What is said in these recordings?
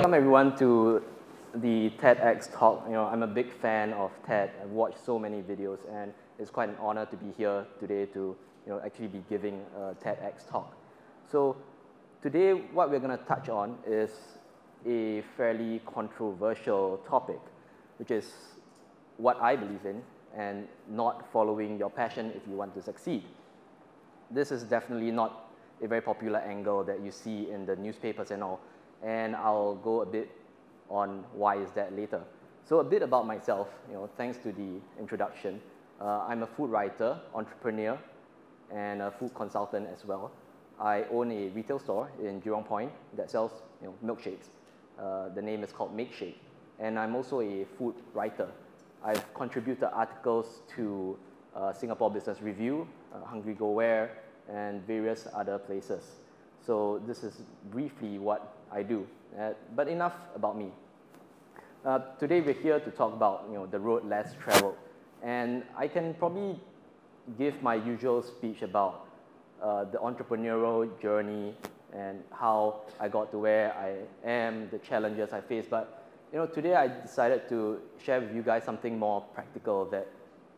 Welcome everyone to the TEDx talk. I'm a big fan of TED. I've watched so many videos, and it's quite an honor to be here today to actually be giving a TEDx talk. So today, what we're going to touch on is a fairly controversial topic, which is what I believe in and not following your passion if you want to succeed. This is definitely not a very popular angle that you see in the newspapers and all, and I'll go a bit on why is that later. So a bit about myself, thanks to the introduction. I'm a food writer, entrepreneur, and a food consultant as well. I own a retail store in Jurong Point that sells milkshakes. The name is called Milkshake, and I'm also a food writer. I've contributed articles to Singapore Business Review, Hungry Go Where, and various other places. So this is briefly what I do, but enough about me. Today we're here to talk about the road less traveled, and I can probably give my usual speech about the entrepreneurial journey and how I got to where I am, the challenges I face. But today I decided to share with you guys something more practical that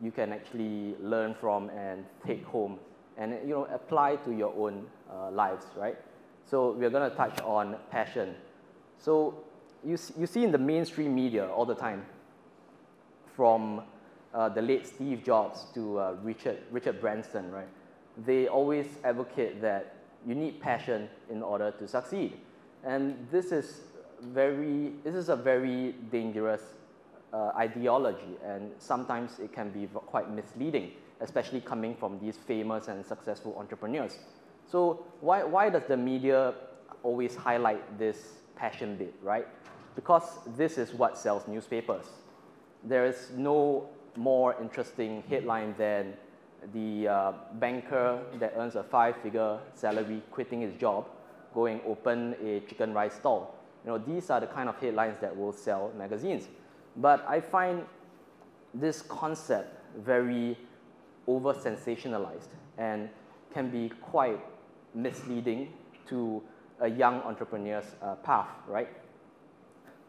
you can actually learn from and take home and apply to your own lives, right? So we're going to touch on passion. So you see in the mainstream media all the time, from the late Steve Jobs to Richard Branson, right? They always advocate that you need passion in order to succeed. And this is a very dangerous ideology, and sometimes it can be quite misleading, especially coming from these famous and successful entrepreneurs. So why does the media always highlight this passion bit, right? Because this is what sells newspapers. There is no more interesting headline than the banker that earns a 5-figure salary quitting his job, going open a chicken rice stall. These are the kind of headlines that will sell magazines. But I find this concept very over-sensationalized and can be quite misleading to a young entrepreneur's path, right?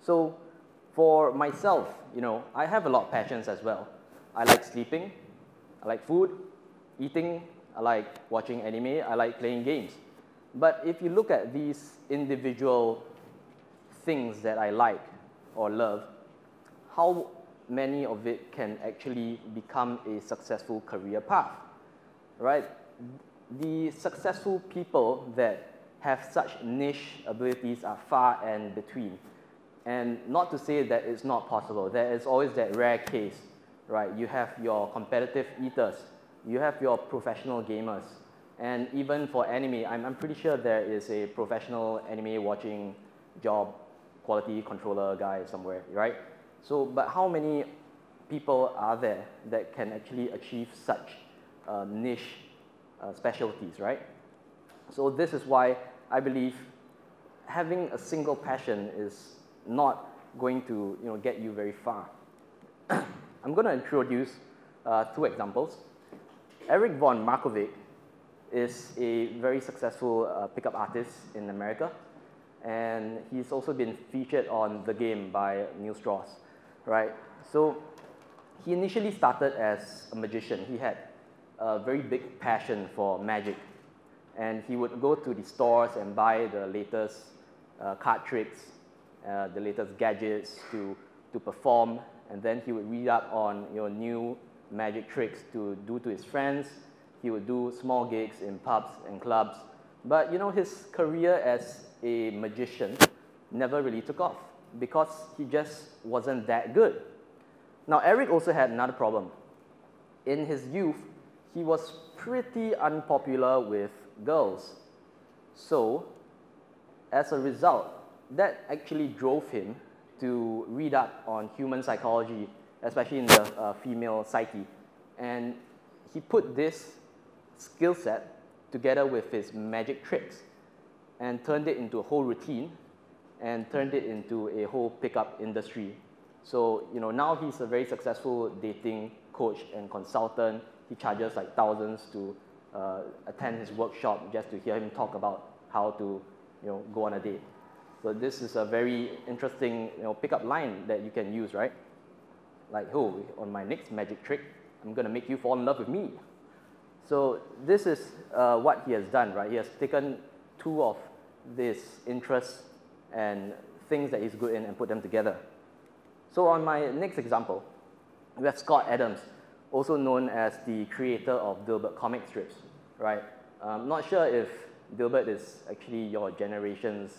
So for myself, I have a lot of passions as well. I like sleeping, I like food, eating, I like watching anime, I like playing games. But if you look at these individual things that I like or love, how many of it can actually become a successful career path, right? The successful people that have such niche abilities are far and between. And not to say that it's not possible. There is always that rare case, right? You have your competitive eaters, you have your professional gamers, and even for anime, I'm pretty sure there is a professional anime watching job quality controller guy somewhere, right? So, but how many people are there that can actually achieve such niche specialties, right? So this is why I believe having a single passion is not going to get you very far. I'm going to introduce 2 examples. Eric von Markovic is a very successful pickup artist in America, and he's also been featured on The Game by Neil Strauss, right? So he initially started as a magician. He had a very big passion for magic, and he would go to the stores and buy the latest card tricks, the latest gadgets to perform, and then he would read up on new magic tricks to do to his friends. He would do small gigs in pubs and clubs, but his career as a magician never really took off because he just wasn't that good. Now, Eric also had another problem. In his youth, he was pretty unpopular with girls. So, as a result, that actually drove him to read up on human psychology, especially in the female psyche. And he put this skill set together with his magic tricks and turned it into a whole routine and turned it into a whole pickup industry. So, now he's a very successful dating coach and consultant. He charges like thousands to attend his workshop just to hear him talk about how to, go on a date. So this is a very interesting pickup line that you can use, right? Like, oh, on my next magic trick, I'm going to make you fall in love with me. So this is what he has done, right? He has taken two of these interests and things that he's good in and put them together. So on my next example, we have Scott Adams, also known as the creator of Dilbert comic strips, right? I'm not sure if Dilbert is actually your generation's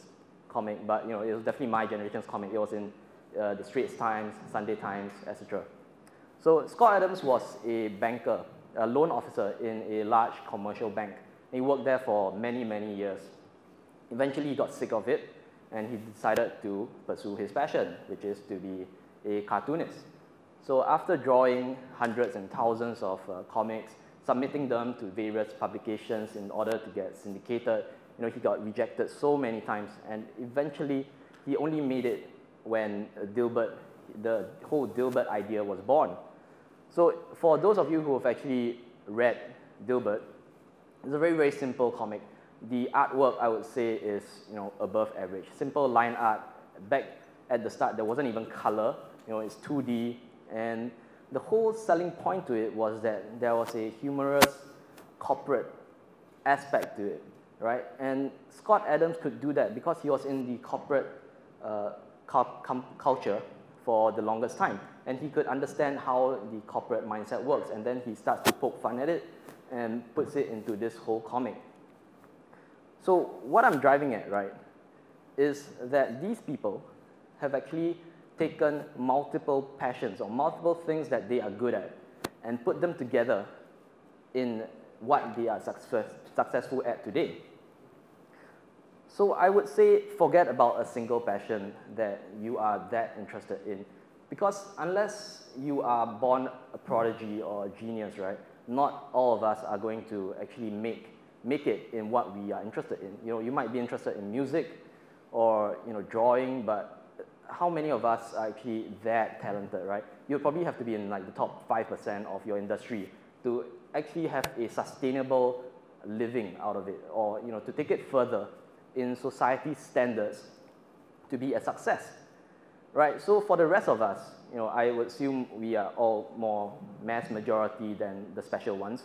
comic, but it was definitely my generation's comic. It was in the Straits Times, Sunday Times, etc. So Scott Adams was a banker, a loan officer in a large commercial bank. He worked there for many, many years. Eventually, he got sick of it, and he decided to pursue his passion, which is to be a cartoonist. So after drawing hundreds and thousands of comics, submitting them to various publications in order to get syndicated, he got rejected so many times, and eventually he only made it when the whole Dilbert idea was born. So for those of you who have actually read Dilbert, it's a very, very simple comic. The artwork, I would say, is above average. Simple line art. Back at the start, there wasn't even color. It's 2D, and the whole selling point to it was that there was a humorous corporate aspect to it, right? And Scott Adams could do that because he was in the corporate culture for the longest time, and he could understand how the corporate mindset works, and then he starts to poke fun at it and puts it into this whole comic. So what I'm driving at, right, is that these people have actually taken multiple passions or multiple things that they are good at and put them together in what they are successful at today. So I would say forget about a single passion that you are that interested in, because unless you are born a prodigy or a genius, right, not all of us are going to actually make it in what we are interested in. You might be interested in music or drawing, but how many of us are actually that talented, right? You'll probably have to be in like the top 5% of your industry to actually have a sustainable living out of it, or to take it further in society's standards to be a success, right? So for the rest of us, I would assume we are all more mass majority than the special ones.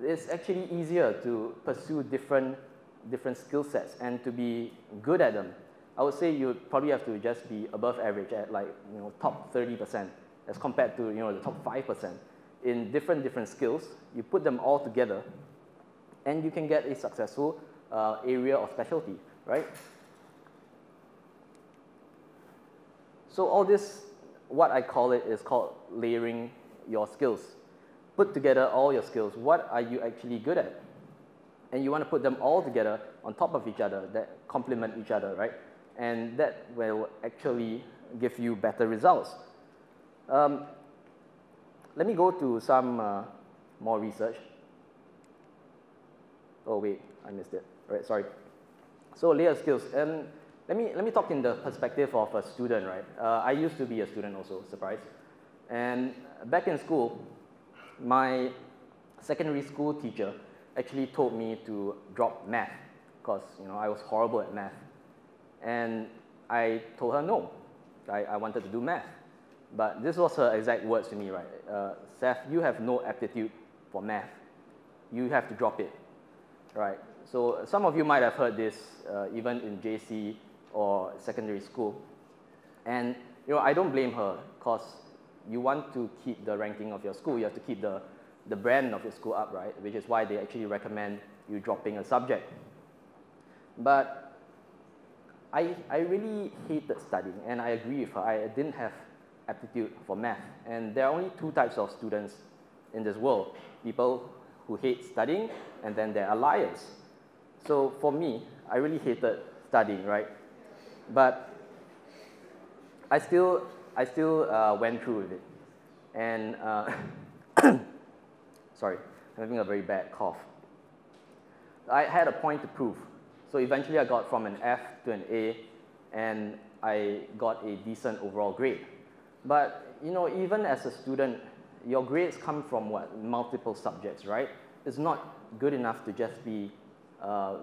It's actually easier to pursue different skill sets and to be good at them. I would say you probably have to just be above average at like top 30% as compared to the top 5% in different skills. You put them all together, and you can get a successful area of specialty, right? So all this, what I call it, is called layering your skills. Put together all your skills. What are you actually good at? And you want to put them all together on top of each other that complement each other, right? And that will actually give you better results. Let me go to some more research. Oh wait, I missed it. All right, sorry. So layer skills. Let me talk in the perspective of a student, right? I used to be a student also, surprise. And back in school, my secondary school teacher actually told me to drop math because I was horrible at math. And I told her no, I wanted to do math. But this was her exact words to me, right? Seth, you have no aptitude for math. You have to drop it, right? So some of you might have heard this even in JC or secondary school. And I don't blame her, because you want to keep the ranking of your school. You have to keep the brand of your school up, right? Which is why they actually recommend you dropping a subject. But I really hated studying, and I agree with her. I didn't have aptitude for math. And there are only two types of students in this world: people who hate studying, and then there are liars. So for me, I really hated studying, right? But I still went through with it. And sorry, I'm having a very bad cough. I had a point to prove. So eventually I got from an F to an A, and I got a decent overall grade. But even as a student, your grades come from what? Multiple subjects, right? It's not good enough to just be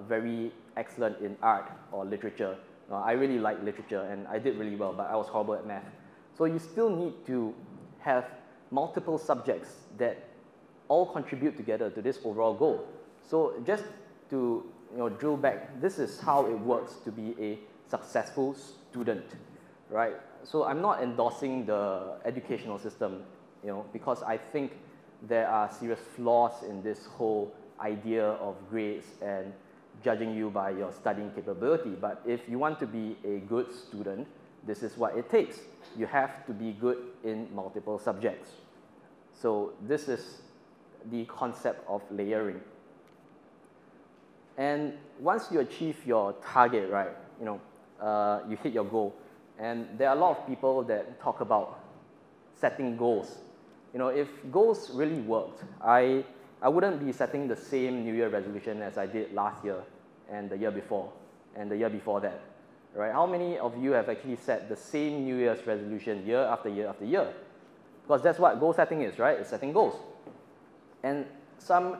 very excellent in art or literature. I really like literature, and I did really well, but I was horrible at math. So you still need to have multiple subjects that all contribute together to this overall goal. So just to drill back, this is how it works to be a successful student, right? So I'm not endorsing the educational system, because I think there are serious flaws in this whole idea of grades and judging you by your studying capability. But if you want to be a good student, this is what it takes. You have to be good in multiple subjects. So this is the concept of layering. And once you achieve your target, right, you hit your goal. And there are a lot of people that talk about setting goals. If goals really worked, I wouldn't be setting the same New Year resolution as I did last year and the year before and the year before that, right? How many of you have actually set the same New Year's resolution year after year after year? Because that's what goal setting is, right? It's setting goals. And some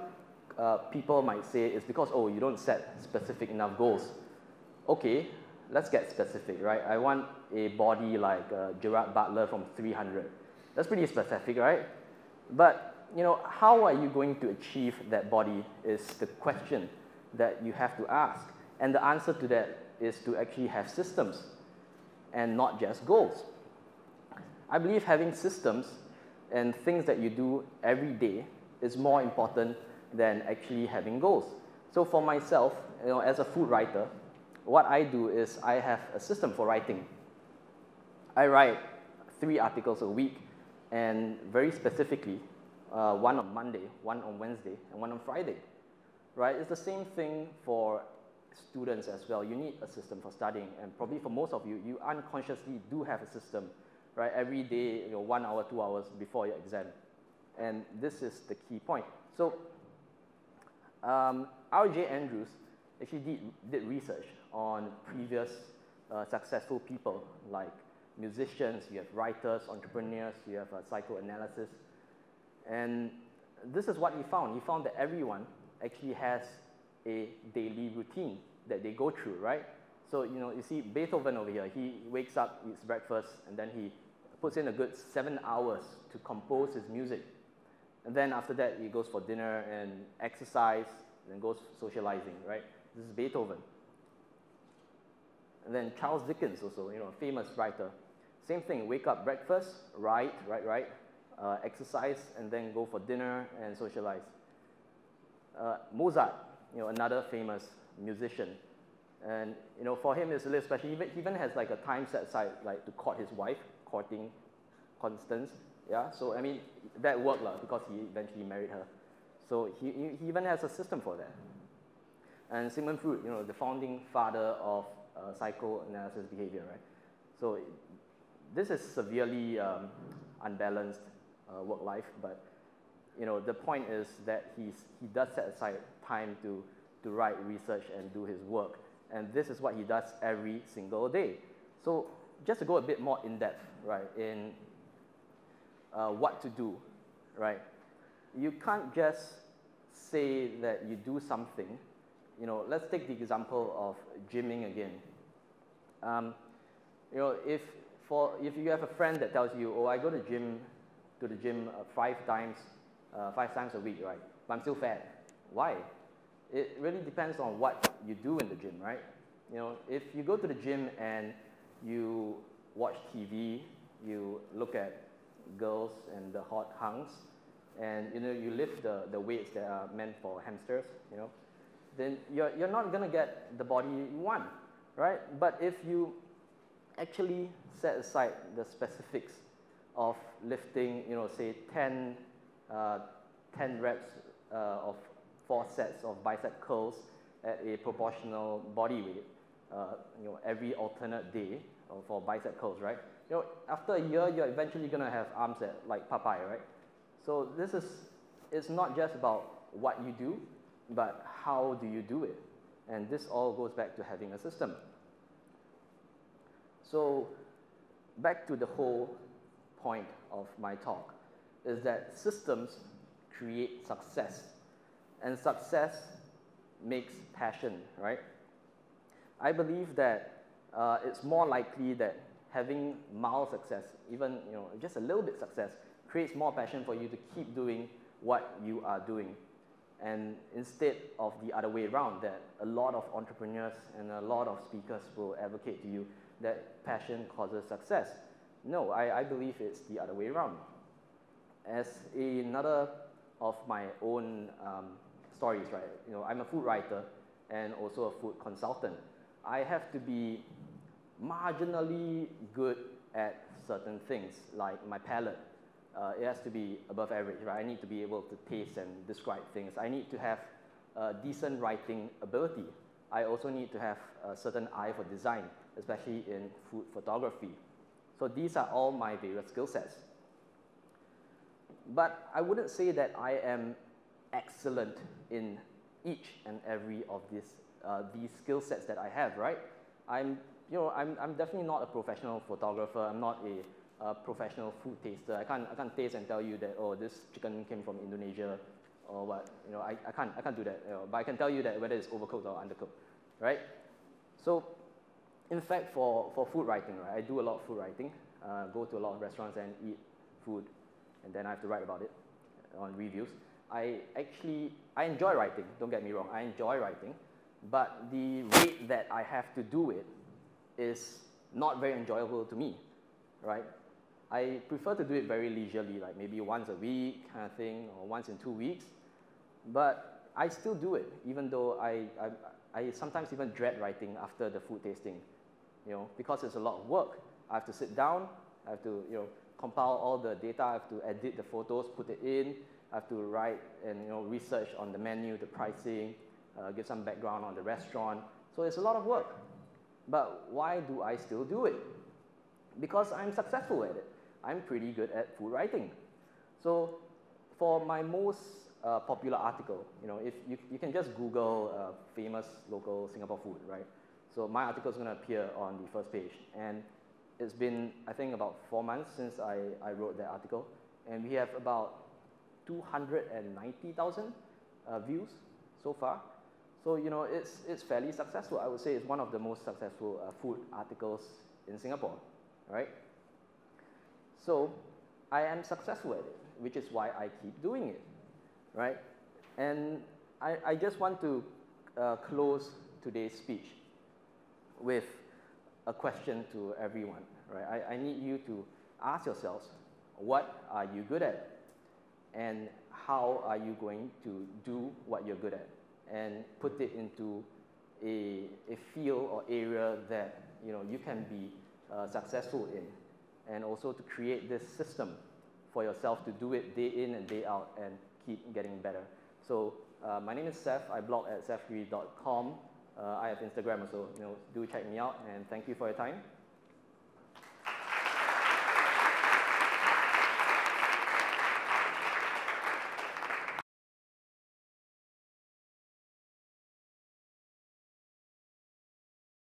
people might say it's because, oh, you don't set specific enough goals. Okay, let's get specific, right? I want a body like Gerard Butler from 300. That's pretty specific, right? But how are you going to achieve that body is the question that you have to ask. And the answer to that is to actually have systems and not just goals. I believe having systems and things that you do every day is more important than actually having goals. So for myself, as a food writer, what I do is I have a system for writing. I write 3 articles a week, and very specifically, one on Monday, one on Wednesday, and one on Friday, right? It's the same thing for students as well. You need a system for studying, and probably for most of you, you unconsciously do have a system, right? Every day, 1 hour, 2 hours before your exam. And this is the key point. So R.J. Andrews actually did research on previous successful people like musicians, you have writers, entrepreneurs, you have psychoanalysis. And this is what he found. He found that everyone actually has a daily routine that they go through, right? So, you see Beethoven over here, he wakes up, eats breakfast, and then he puts in a good 7 hours to compose his music. And then after that, he goes for dinner and exercise, and goes socializing, right? This is Beethoven. And then Charles Dickens also, a famous writer. Same thing, wake up, breakfast, write, exercise, and then go for dinner and socialize. Mozart, another famous musician. And, for him, it's a little special. He even has like a time set aside, like to court his wife, courting Constance. Yeah, so I mean, that worked because he eventually married her. So he even has a system for that. And Sigmund Freud, the founding father of psychoanalysis behavior, right? So this is severely unbalanced work life, but the point is that he does set aside time to write research and do his work, and this is what he does every single day. So just to go a bit more in depth, right, in what to do, right? You can't just say that you do something. Let's take the example of gymming again. If you have a friend that tells you, oh, I go to the gym 5 times a week, right? But I'm still fat. Why? It really depends on what you do in the gym, right? If you go to the gym and you watch TV, you look at girls and the hot hunks, and you lift the weights that are meant for hamsters, then you're not going to get the body you want, right? But if you actually set aside the specifics of lifting, say 10 reps of 4 sets of bicep curls at a proportional body weight, every alternate day for bicep curls, right? After a year, you're eventually going to have arms like Popeye, right? So it's not just about what you do, but how do you do it? And this all goes back to having a system. So back to the whole point of my talk is that systems create success, and success makes passion, right? I believe that it's more likely that having mild success, even just a little bit success, creates more passion for you to keep doing what you are doing. And instead of the other way around, that a lot of entrepreneurs and a lot of speakers will advocate to you that passion causes success. No, I believe it's the other way around. As another of my own stories, right? I'm a food writer and also a food consultant. I have to be marginally good at certain things, like my palate. It has to be above average, right? I need to be able to taste and describe things. I need to have decent writing ability. I also need to have a certain eye for design, especially in food photography. So these are all my various skill sets. But I wouldn't say that I am excellent in each and every of these skill sets that I have, right? I'm definitely not a professional photographer. I'm not a professional food taster. I can't taste and tell you that, oh, this chicken came from Indonesia or what. I can't do that. But I can tell you that whether it's overcooked or undercooked, right? So, in fact, for food writing, right, I do a lot of food writing. Go to a lot of restaurants and eat food, and then I have to write about it on reviews. I enjoy writing. Don't get me wrong. I enjoy writing, but the rate that I have to do it is not very enjoyable to me, right? I prefer to do it very leisurely, like maybe once a week kind of thing, or once in 2 weeks. But I still do it, even though I sometimes even dread writing after the food tasting, because it's a lot of work. I have to sit down, I have to compile all the data, I have to edit the photos, put it in, I have to write and research on the menu, the pricing, give some background on the restaurant. So it's a lot of work. But why do I still do it? Because I'm successful at it. I'm pretty good at food writing. So for my most popular article, if you can just Google famous local Singapore food, right? So my article is going to appear on the first page. And it's been, I think, about 4 months since I wrote that article. And we have about 290,000 views so far. So, it's fairly successful. I would say it's one of the most successful food articles in Singapore, right? So, I am successful at it, which is why I keep doing it, right? And I just want to close today's speech with a question to everyone, right? I need you to ask yourselves, what are you good at? And how are you going to do what you're good at? And put it into a field or area that you can be successful in, and also to create this system for yourself to do it day in and day out and keep getting better. So my name is Seth. I blog at sethgreave.com. I have Instagram also. Do check me out, and thank you for your time.